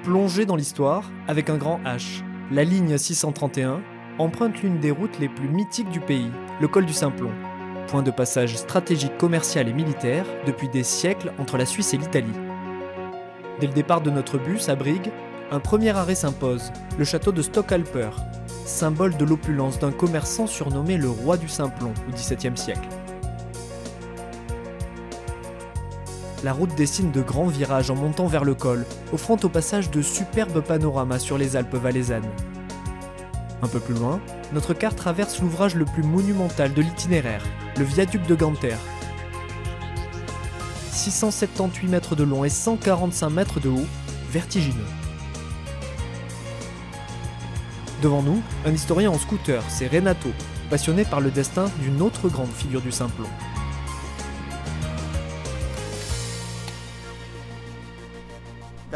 Plongez dans l'histoire avec un grand H. La ligne 631 emprunte l'une des routes les plus mythiques du pays, le col du Simplon. Point de passage stratégique commercial et militaire depuis des siècles entre la Suisse et l'Italie. Dès le départ de notre bus à Brigue, un premier arrêt s'impose, le château de Stockalper, symbole de l'opulence d'un commerçant surnommé le roi du Simplon au XVIIe siècle. La route dessine de grands virages en montant vers le col, offrant au passage de superbes panoramas sur les Alpes valaisannes. Un peu plus loin, notre car traverse l'ouvrage le plus monumental de l'itinéraire, le viaduc de Ganter. 678 mètres de long et 145 mètres de haut, vertigineux. Devant nous, un historien en scooter, c'est Renato, passionné par le destin d'une autre grande figure du Simplon.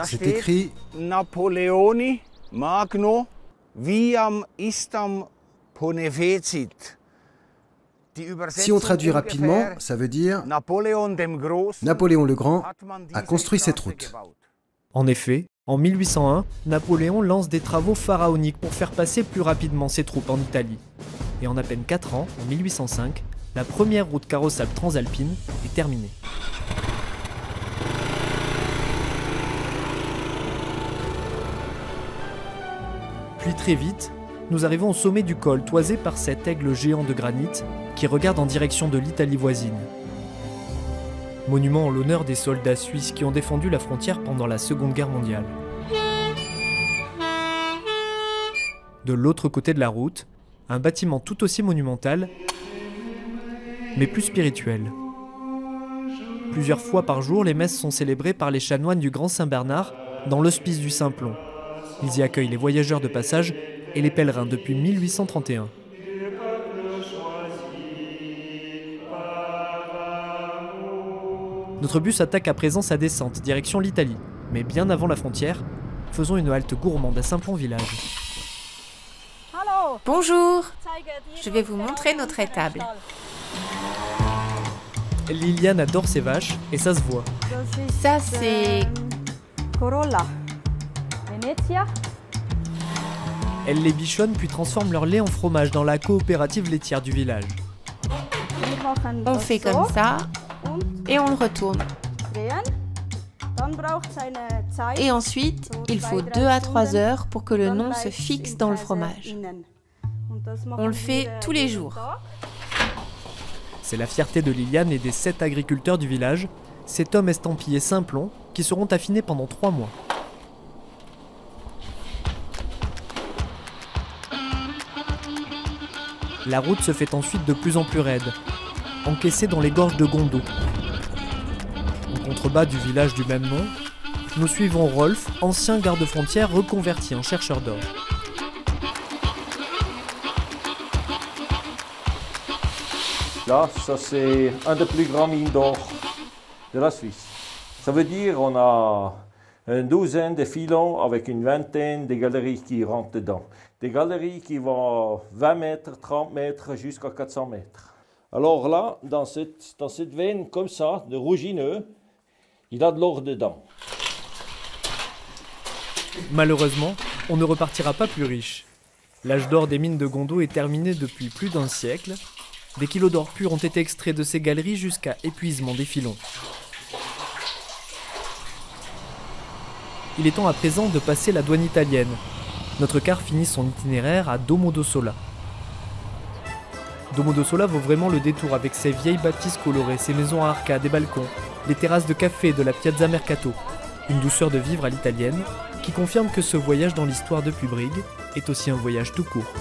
C'est écrit Napoleoni Magno viam istam ponefecit. Si on traduit rapidement, ça veut dire Napoléon le Grand a construit cette route. En effet, en 1801, Napoléon lance des travaux pharaoniques pour faire passer plus rapidement ses troupes en Italie. Et en à peine 4 ans, en 1805, la première route carrossable transalpine est terminée. Puis très vite, nous arrivons au sommet du col, toisé par cet aigle géant de granit qui regarde en direction de l'Italie voisine. Monument en l'honneur des soldats suisses qui ont défendu la frontière pendant la Seconde Guerre mondiale. De l'autre côté de la route, un bâtiment tout aussi monumental, mais plus spirituel. Plusieurs fois par jour, les messes sont célébrées par les chanoines du Grand Saint-Bernard dans l'hospice du Simplon. Ils y accueillent les voyageurs de passage et les pèlerins depuis 1831. Notre bus attaque à présent sa descente, direction l'Italie. Mais bien avant la frontière, faisons une halte gourmande à Simplon village. Bonjour, je vais vous montrer notre étable. Liliane adore ses vaches et ça se voit. Ça c'est... Corolla. Venezia. Elle les bichonne puis transforme leur lait en fromage dans la coopérative laitière du village. On fait comme ça et on le retourne. Et ensuite, il faut 2 à 3 heures pour que le nom se fixe dans le fromage. On le fait tous les jours. C'est la fierté de Liliane et des 7 agriculteurs du village, cet homme estampillé Simplon, qui seront affinés pendant 3 mois. La route se fait ensuite de plus en plus raide, encaissée dans les gorges de Gondo. En contrebas du village du même nom, nous suivons Rolf, ancien garde-frontière reconverti en chercheur d'or. Là, ça c'est un des plus grands mines d'or de la Suisse. Ça veut dire qu'on a une douzaine de filons avec une vingtaine de galeries qui rentrent dedans. Des galeries qui vont 20 mètres, 30 mètres jusqu'à 400 mètres. Alors là, dans cette veine comme ça, de rougineux, il y a de l'or dedans. Malheureusement, on ne repartira pas plus riche. L'âge d'or des mines de Gondo est terminé depuis plus d'un siècle. Des kilos d'or pur ont été extraits de ces galeries jusqu'à épuisement des filons. Il est temps à présent de passer la douane italienne. Notre car finit son itinéraire à Domodossola. Domodossola vaut vraiment le détour avec ses vieilles bâtisses colorées, ses maisons à arcades et balcons, les terrasses de café de la Piazza Mercato. Une douceur de vivre à l'italienne qui confirme que ce voyage dans l'histoire depuis Brigue est aussi un voyage tout court.